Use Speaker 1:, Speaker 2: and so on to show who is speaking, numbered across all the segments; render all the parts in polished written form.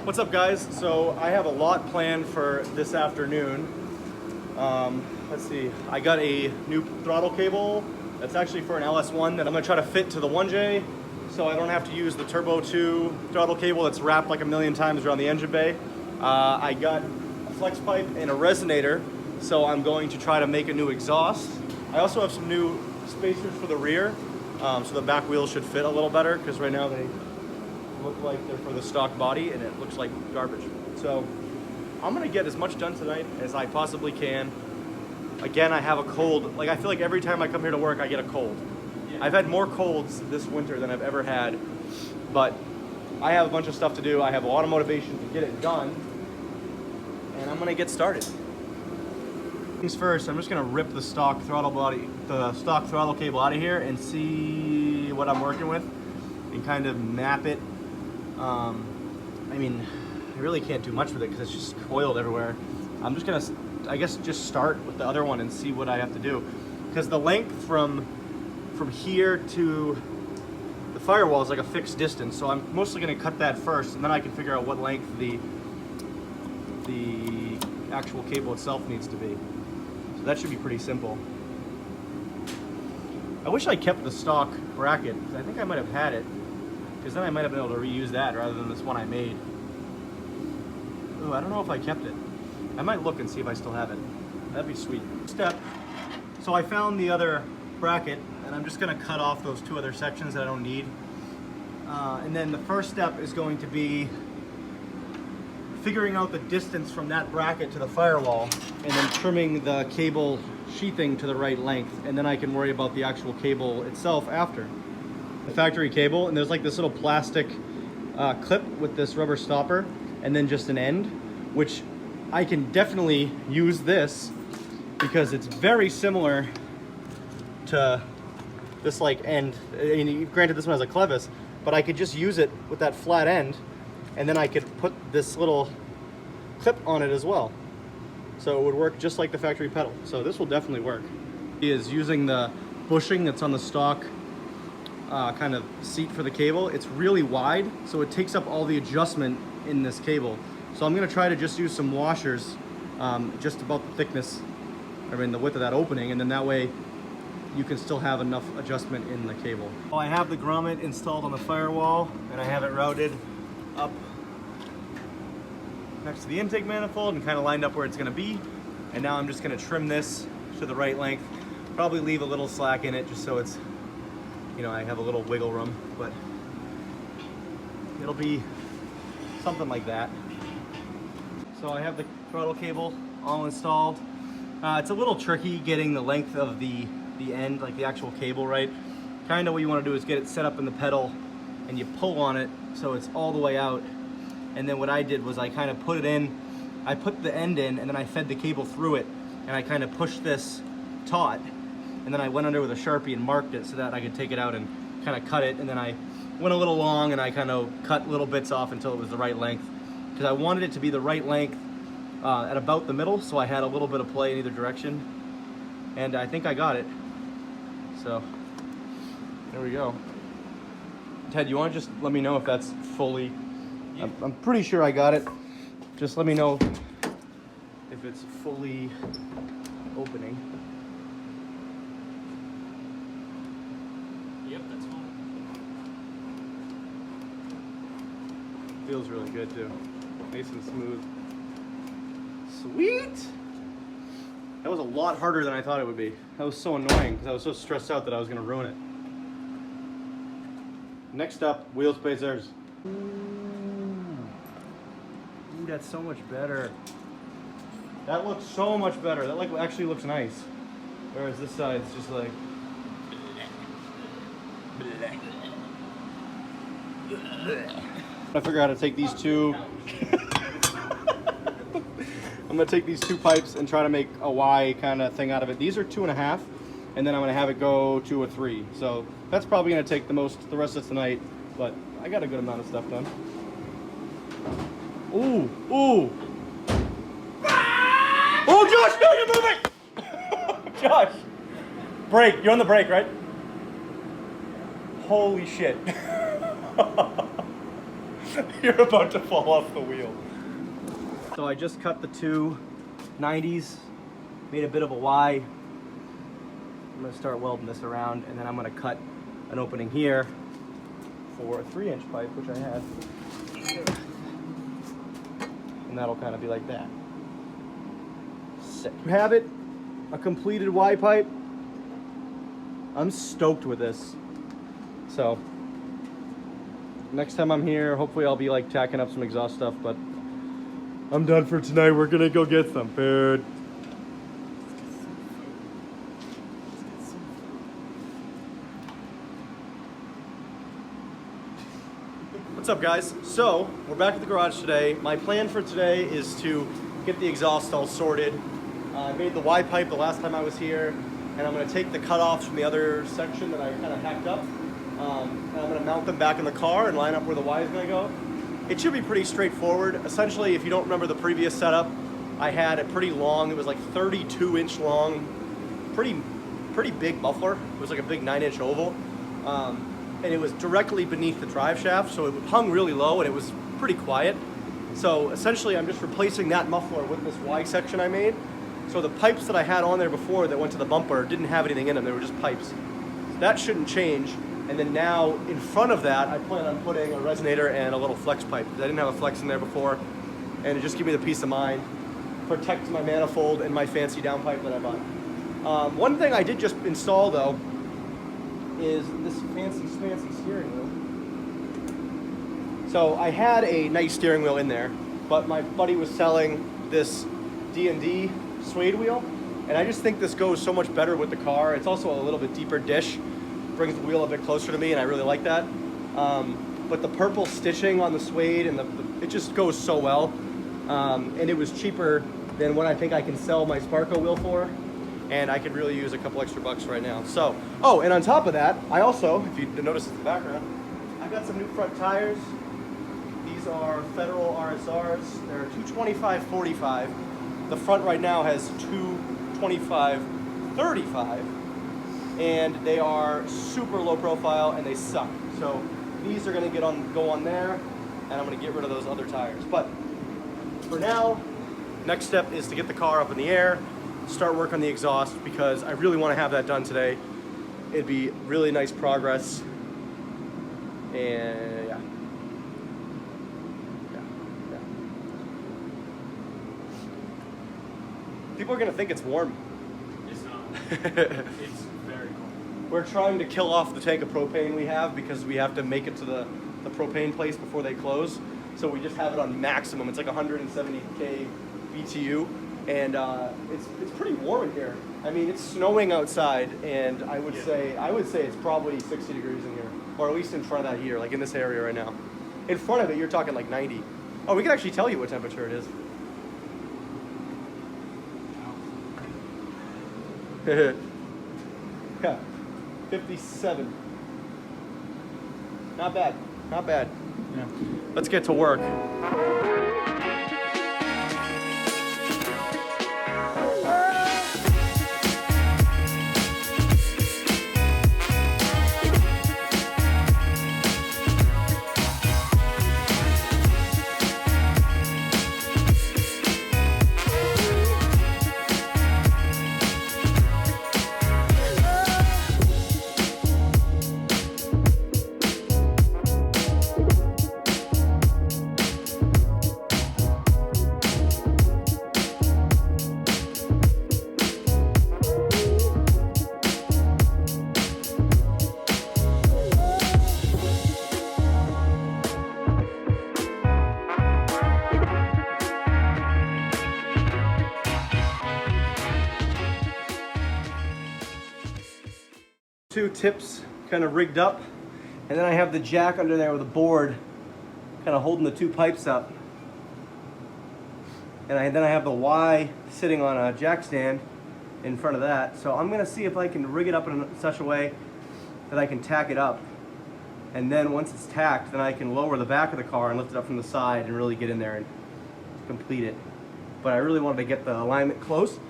Speaker 1: What's up, guys? So I have a lot planned for this afternoon. Let's see, I got a new throttle cable that's actually for an LS1 that I'm gonna try to fit to the 1J so I don't have to use the Turbo 2 throttle cable that's wrapped like a million times around the engine bay. I got a flex pipe and a resonator, so I'm going to try to make a new exhaust. I also have some new spacers for the rear, so the back wheels should fit a little better because right now they look like they're for the stock body and it looks like garbage. So I'm gonna get as much done tonight as I possibly can. Again, I have a cold. Like, I feel like every time I come here to work, I get a cold. I've had more colds this winter than I've ever had, but I have a bunch of stuff to do. I have a lot of motivation to get it done, and I'm gonna get started. Things first, I'm just gonna rip the stock throttle cable out of here and see what I'm working with and kind of map it. I mean, I really can't do much with it because it's just coiled everywhere. I'm just gonna, I guess, just start with the other one and see what I have to do. Because the length from here to the firewall is like a fixed distance, so I'm mostly gonna cut that first, and then I can figure out what length the actual cable itself needs to be. So that should be pretty simple. I wish I kept the stock bracket, because I think I might have had it. Because then I might have been able to reuse that rather than this one I made. Ooh, I don't know if I kept it. I might look and see if I still have it. That'd be sweet. Step. So I found the other bracket, and I'm just gonna cut off those two other sections that I don't need. And then the first step is going to be figuring out the distance from that bracket to the firewall, and then trimming the cable sheathing to the right length, and then I can worry about the actual cable itself after. The factory cable, and there's like this little plastic clip with this rubber stopper and then just an end, which I can definitely use this because it's very similar to this like end. I mean, granted this one has a clevis, but I could just use it with that flat end, and then I could put this little clip on it as well. So it would work just like the factory pedal. So this will definitely work. He is using the bushing that's on the stock kind of seat for the cable. It's really wide, so it takes up all the adjustment in this cable. So I'm gonna try to just use some washers, just about the thickness, I mean the width of that opening, and then that way you can still have enough adjustment in the cable. Well, I have the grommet installed on the firewall, and I have it routed up next to the intake manifold and kind of lined up where it's gonna be. And now I'm just gonna trim this to the right length, probably leave a little slack in it just so it's, you know, I have a little wiggle room, but it'll be something like that. So I have the throttle cable all installed. It's a little tricky getting the length of the end, like the actual cable, right? Kind of what you want to do is get it set up in the pedal and you pull on it so it's all the way out. And then what I did was I kind of put it in, I put the end in, and then I fed the cable through it, and I kind of pushed this taut, and then I went under with a Sharpie and marked it so that I could take it out and kind of cut it, and then I went a little long and I kind of cut little bits off until it was the right length, because I wanted it to be the right length at about the middle, so I had a little bit of play in either direction, and I think I got it. So there we go. Ted, you want to just let me know if that's fully, yeah. I'm pretty sure I got it. Just let me know if it's fully opening.
Speaker 2: Yep, that's fine.
Speaker 1: Feels really good too. Nice and smooth. Sweet! That was a lot harder than I thought it would be. That was so annoying because I was so stressed out that I was going to ruin it. Next up, wheel spacers. Ooh, that's so much better. That looks so much better. That actually looks nice. Whereas this side, it's just like... I figure out how to take these two. I'm gonna take these two pipes and try to make a Y kind of thing out of it. These are 2.5, and then I'm gonna have it go to a 3. So that's probably gonna take the rest of tonight, but I got a good amount of stuff done. Ooh, ooh. Oh, Josh, no, you're moving! Josh, brake, you're on the brake, right? Holy shit. You're about to fall off the wheel. So I just cut the two 90s, made a bit of a Y. I'm gonna start welding this around, and then I'm gonna cut an opening here for a 3-inch pipe, which I had. And that'll kind of be like that. Sick. You have it, a completed Y pipe. I'm stoked with this. So next time I'm here, hopefully I'll be like tacking up some exhaust stuff, but I'm done for tonight. We're gonna go get some food. What's up, guys? So we're back at the garage today. My plan for today is to get the exhaust all sorted. I made the Y pipe the last time I was here, and I'm gonna take the cutoffs from the other section that I kind of hacked up. And I'm gonna mount them back in the car and line up where the Y is gonna go. It should be pretty straightforward. Essentially, if you don't remember the previous setup, I had a pretty long, it was like 32-inch long, pretty big muffler. It was like a big 9-inch oval. And it was directly beneath the drive shaft, so it hung really low and it was pretty quiet. So essentially, I'm just replacing that muffler with this Y section I made. So the pipes that I had on there before that went to the bumper didn't have anything in them, they were just pipes. So that shouldn't change. And then now, in front of that, I plan on putting a resonator and a little flex pipe, because I didn't have a flex in there before, and it just gives me the peace of mind, protects my manifold and my fancy downpipe that I bought. One thing I did just install, though, is this fancy steering wheel. So I had a nice steering wheel in there, but my buddy was selling this D&D suede wheel, and I just think this goes so much better with the car. It's also a little bit deeper dish, brings the wheel a bit closer to me, and I really like that. But the purple stitching on the suede, and it just goes so well. And it was cheaper than what I think I can sell my Sparco wheel for, and I could really use a couple extra bucks right now. So, oh, and on top of that, I also, if you notice in the background, I got some new front tires. These are Federal RSRs. They're 225/45. The front right now has 225/35. And they are super low profile and they suck. So these are gonna go on there, and I'm gonna get rid of those other tires. But for now, next step is to get the car up in the air, start work on the exhaust, because I really wanna have that done today. It'd be really nice progress. And yeah. People are gonna think it's warm.
Speaker 2: It's not. It's very cold.
Speaker 1: We're trying to kill off the tank of propane we have, because we have to make it to the propane place before they close. So we just have it on maximum. It's like 170K BTU, and it's pretty warm in here. I mean, it's snowing outside, and I would say it's probably 60 degrees in here, or at least in front of that heater, like in this area right now. In front of it, you're talking like 90. Oh, we can actually tell you what temperature it is. Yeah, 57. Not bad, not bad. Yeah. Let's get to work. Two tips kind of rigged up, and then I have the jack under there with a board kind of holding the two pipes up, and then I have the Y sitting on a jack stand in front of that. So I'm gonna see if I can rig it up in such a way that I can tack it up, and then once it's tacked, then I can lower the back of the car and lift it up from the side and really get in there and complete it. But I really wanted to get the alignment close.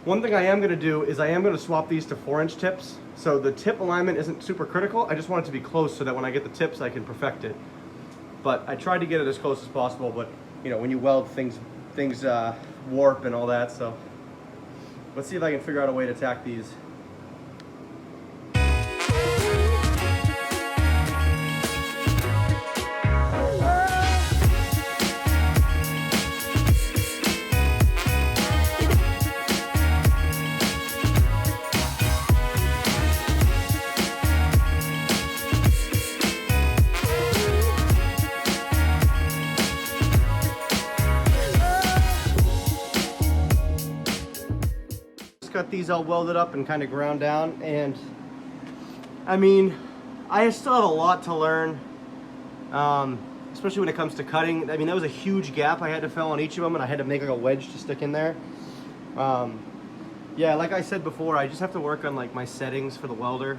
Speaker 1: One thing I am going to do is I am going to swap these to 4-inch tips. So the tip alignment isn't super critical. I just want it to be close so that when I get the tips, I can perfect it. but I tried to get it as close as possible, but you know, when you weld, things warp and all that, so let's see if I can figure out a way to tack these. Got these all welded up and kind of ground down, and I mean, I still have a lot to learn, especially when it comes to cutting. I mean, that was a huge gap I had to fill on each of them, and I had to make like a wedge to stick in there. Yeah, like I said before, I just have to work on like my settings for the welder.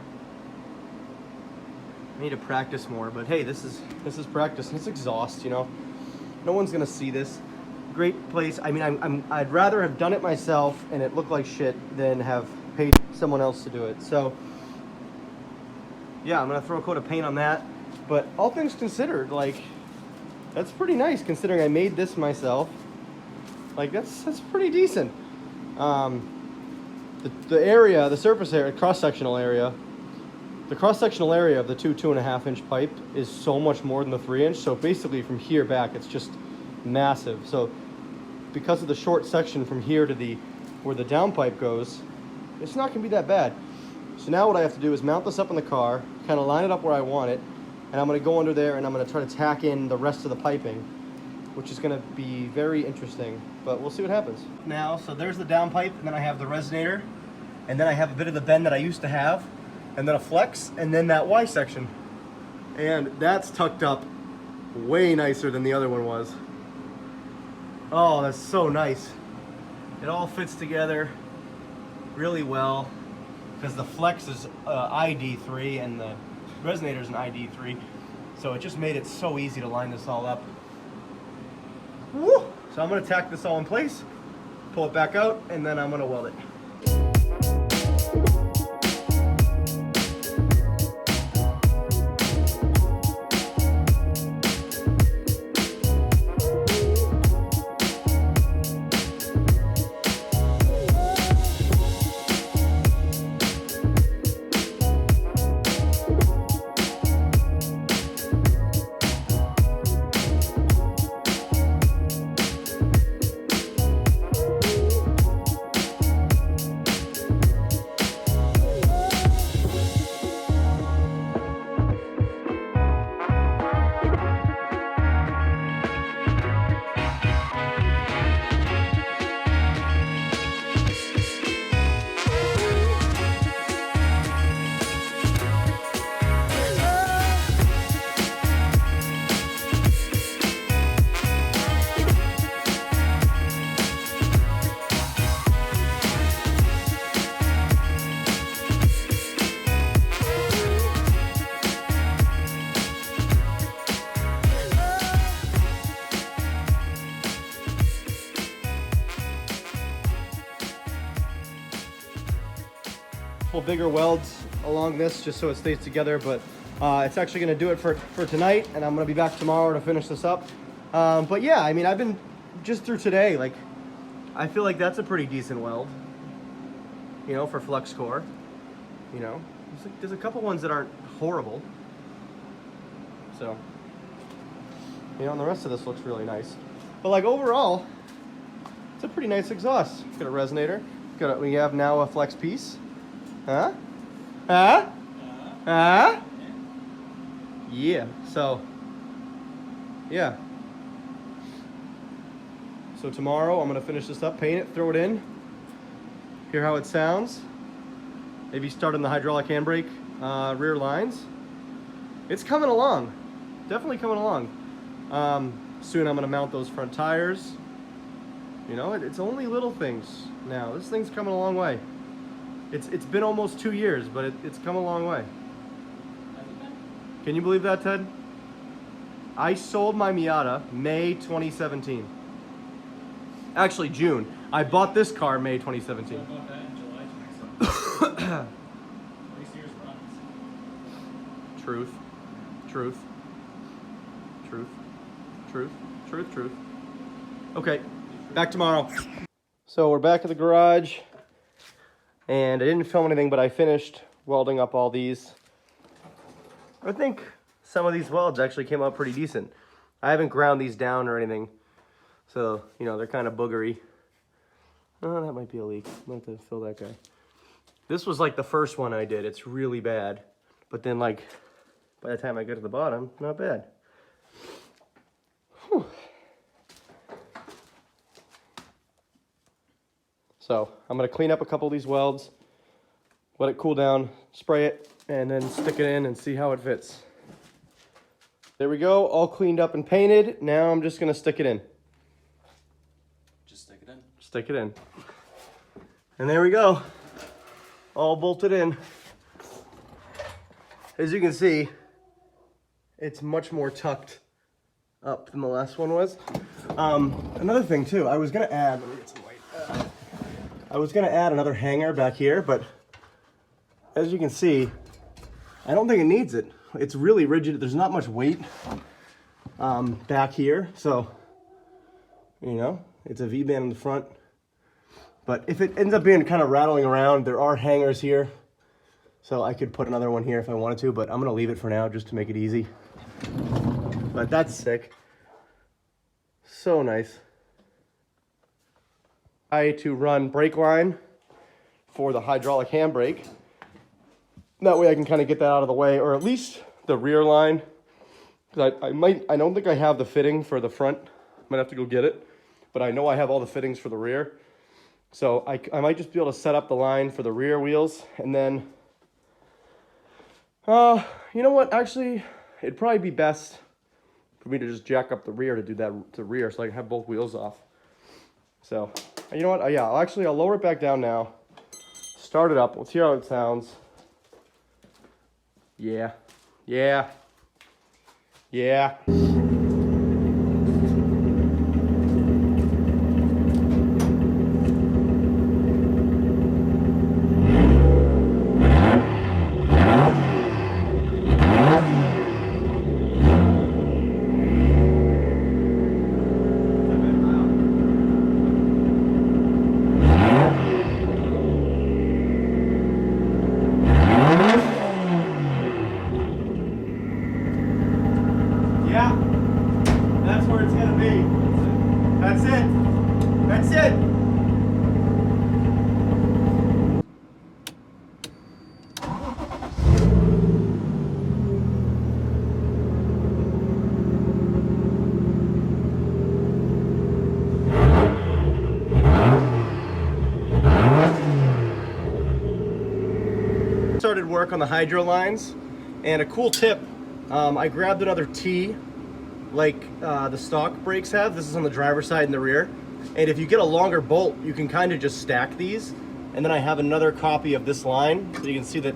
Speaker 1: I need to practice more, but hey, this is practice. It's exhaust, you know. No one's gonna see this. Great place. I mean, I'd rather have done it myself and it looked like shit than have paid someone else to do it. So yeah, I'm gonna throw a coat of paint on that. But all things considered, like, that's pretty nice considering I made this myself. Like, that's pretty decent. The area, the surface area, cross-sectional area, the cross-sectional area of the 2.5 inch pipe is so much more than the 3 inch. So basically from here back, it's just massive. So because of the short section from here to where the downpipe goes, it's not gonna be that bad. So now what I have to do is mount this up in the car, kind of line it up where I want it, and I'm gonna go under there and I'm gonna try to tack in the rest of the piping, which is gonna be very interesting, but we'll see what happens. Now, so there's the downpipe, and then I have the resonator, and then I have a bit of the bend that I used to have, and then a flex, and then that Y section. And that's tucked up way nicer than the other one was. Oh, that's so nice. It all fits together really well because the flex is ID3 and the resonator is an ID3. So it just made it so easy to line this all up. Woo! So I'm gonna tack this all in place, pull it back out, and then I'm gonna weld it. Couple bigger welds along this just so it stays together, but it's actually going to do it for tonight, and I'm going to be back tomorrow to finish this up. But yeah, I mean, I've been just through today, like, I feel like that's a pretty decent weld, you know, for flex core. You know, there's a couple ones that aren't horrible. So, you know, and the rest of this looks really nice. But like overall, it's a pretty nice exhaust. Got a resonator. We have now a flex piece. Huh? Huh? Huh? Yeah. So, yeah. So tomorrow I'm gonna finish this up, paint it, throw it in, hear how it sounds. Maybe start on the hydraulic handbrake rear lines. It's coming along. Definitely coming along. Soon I'm gonna mount those front tires. You know, it's only little things now. This thing's coming a long way. It's been almost 2 years, but it's come a long way. Can you believe that, Ted? I sold my Miata May 2017. Actually, June. I bought this car May 2017.
Speaker 2: I bought that in July 2017. 6 years runs.
Speaker 1: Truth. Truth. Truth. Okay, back tomorrow. So we're back at the garage, and I didn't film anything, but I finished welding up all these. I think some of these welds actually came out pretty decent. I haven't ground these down or anything, so, you know, they're kind of boogery. Oh, that might be a leak. I'm gonna have to fill that guy. This was like the first one I did. It's really bad. But then, like, by the time I get to the bottom, not bad. Whew. So I'm gonna clean up a couple of these welds, let it cool down, spray it, and then stick it in and see how it fits. There we go, all cleaned up and painted. Now I'm just gonna stick it in.
Speaker 2: Just stick it in.
Speaker 1: Stick it in. And there we go, all bolted in. As you can see, it's much more tucked up than the last one was. Another thing too, I was gonna add, let me get some white. I was gonna add another hanger back here, but as you can see, I don't think it needs it. It's really rigid. There's not much weight back here, so you know, it's a V-band in the front. But if it ends up being kind of rattling around, there are hangers here, so I could put another one here if I wanted to. But I'm gonna leave it for now just to make it easy. But that's sick. So nice. To run brake line for the hydraulic handbrake. That way I can kind of get that out of the way, or at least the rear line. Because I don't think I have the fitting for the front. Might have to go get it. But I know I have all the fittings for the rear. So I might just be able to set up the line for the rear wheels. And then, you know what? Actually, it'd probably be best for me to just jack up the rear to do that to rear so I can have both wheels off. So, you know what? Yeah, I'll lower it back down now. Start it up. Let's hear how it sounds. Yeah. That's where it's gonna be. That's it. Started work on the hydro lines, and a cool tip, I grabbed another T like the stock brakes have. This is on the driver's side and the rear. And if you get a longer bolt, you can kind of just stack these. And then I have another copy of this line, so you can see that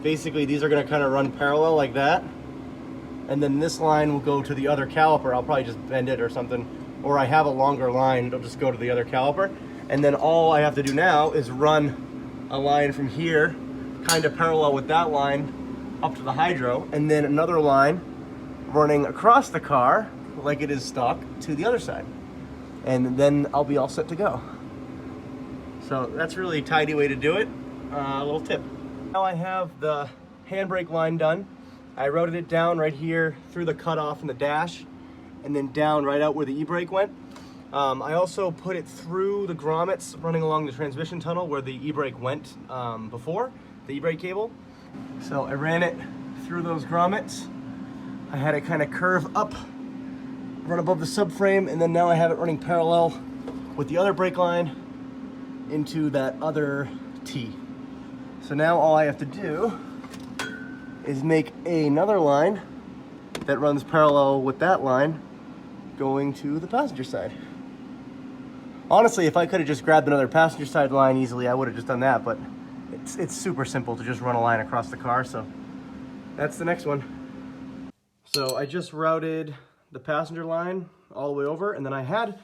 Speaker 1: basically these are gonna kind of run parallel like that. And then this line will go to the other caliper. I'll probably just bend it or something. Or I have a longer line, it'll just go to the other caliper. And then all I have to do now is run a line from here, kind of parallel with that line, up to the hydro. And then another line running across the car like it is stock to the other side, and then I'll be all set to go. So that's really a tidy way to do it. A little tip. Now I have the handbrake line done. I routed it down right here through the cutoff in the dash, and then down right out where the e-brake went. I also put it through the grommets running along the transmission tunnel where the e-brake went before, the e-brake cable. So I ran it through those grommets. I had it kind of curve up, run above the subframe, and then now I have it running parallel with the other brake line into that other T. So now all I have to do is make another line that runs parallel with that line going to the passenger side. Honestly, if I could have just grabbed another passenger side line easily, I would have just done that, but it's super simple to just run a line across the car, so that's the next one. So I just routed the passenger line all the way over, and then I had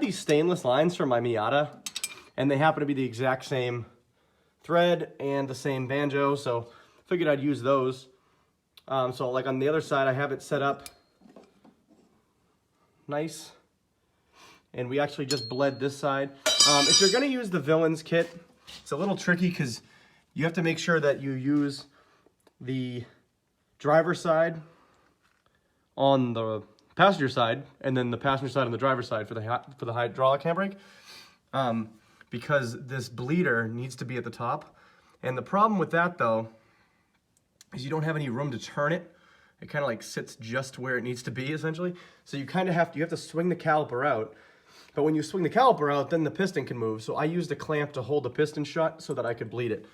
Speaker 1: these stainless lines from my Miata, and they happen to be the exact same thread and the same banjo, so figured I'd use those. So like on the other side, I have it set up nice. And we actually just bled this side. If you're gonna use the Villains kit, it's a little tricky because you have to make sure that you use the driver's side on the passenger side, and then the passenger side on the driver's side for the hydraulic handbrake, because this bleeder needs to be at the top. And the problem with that though is you don't have any room to turn it. It kind of like sits just where it needs to be essentially. So you kind of have to swing the caliper out. But when you swing the caliper out, then the piston can move. So I used a clamp to hold the piston shut so that I could bleed it.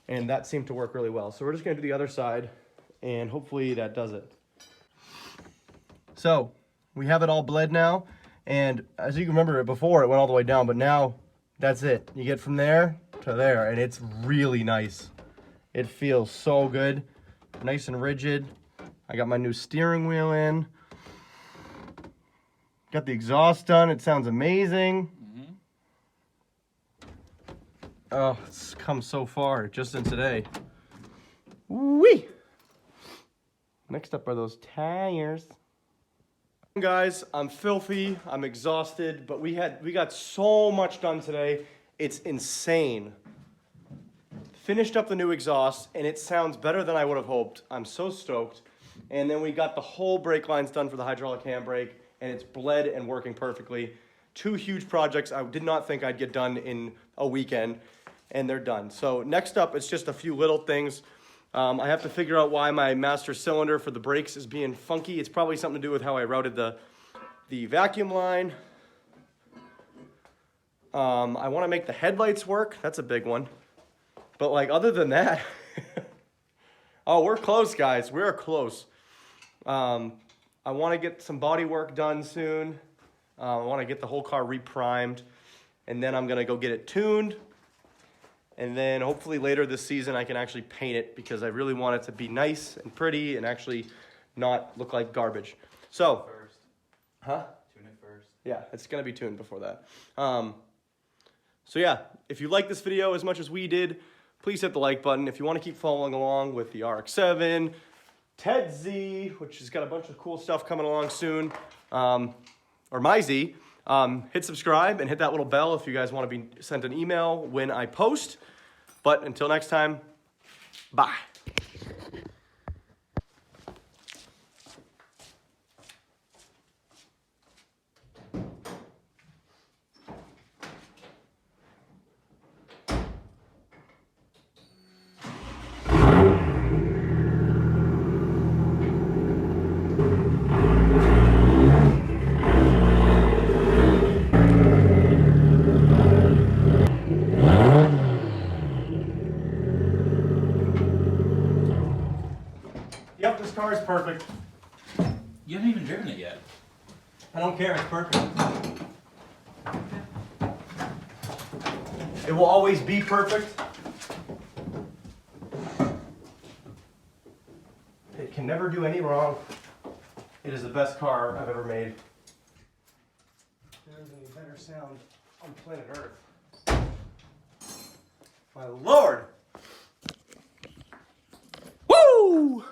Speaker 1: And that seemed to work really well. So we're just gonna do the other side and hopefully that does it. So we have it all bled now. And as you can remember before, it went all the way down, but now that's it. You get from there to there and it's really nice. It feels so good, nice and rigid. I got my new steering wheel in. Got the exhaust done. It sounds amazing. Oh, it's come so far just in today. Whee! Next up are those tires. Guys, I'm filthy. I'm exhausted, but we got so much done today. It's insane. Finished up the new exhaust, and it sounds better than I would have hoped. I'm so stoked. And then we got the whole brake lines done for the hydraulic handbrake, and it's bled and working perfectly. 2 huge projects I did not think I'd get done in a weekend, and they're done. So next up, it's just a few little things. I have to figure out why my master cylinder for the brakes is being funky. It's probably something to do with how I routed the vacuum line. I want to make the headlights work. That's a big one. But like other than that, oh, we're close, guys. We're close. I want to get some body work done soon. I want to get the whole car reprimed, and then I'm going to go get it tuned. And then hopefully later this season I can actually paint it because I really want it to be nice and pretty and actually not look like garbage. So,
Speaker 2: First.
Speaker 1: Huh?
Speaker 2: Tune it first.
Speaker 1: Yeah, it's going to be tuned before that. So yeah, if you like this video as much as we did, please hit the like button. If you want to keep following along with the RX7, Ted Z, which has got a bunch of cool stuff coming along soon, or my Z, hit subscribe and hit that little bell if you guys want to be sent an email when I post. But until next time, bye. Yep, this car is perfect.
Speaker 2: You haven't even driven it yet.
Speaker 1: I don't care, it's perfect. It will always be perfect. It can never do any wrong. It is the best car I've ever made. There isn't any better sound on planet Earth. My Lord! Woo!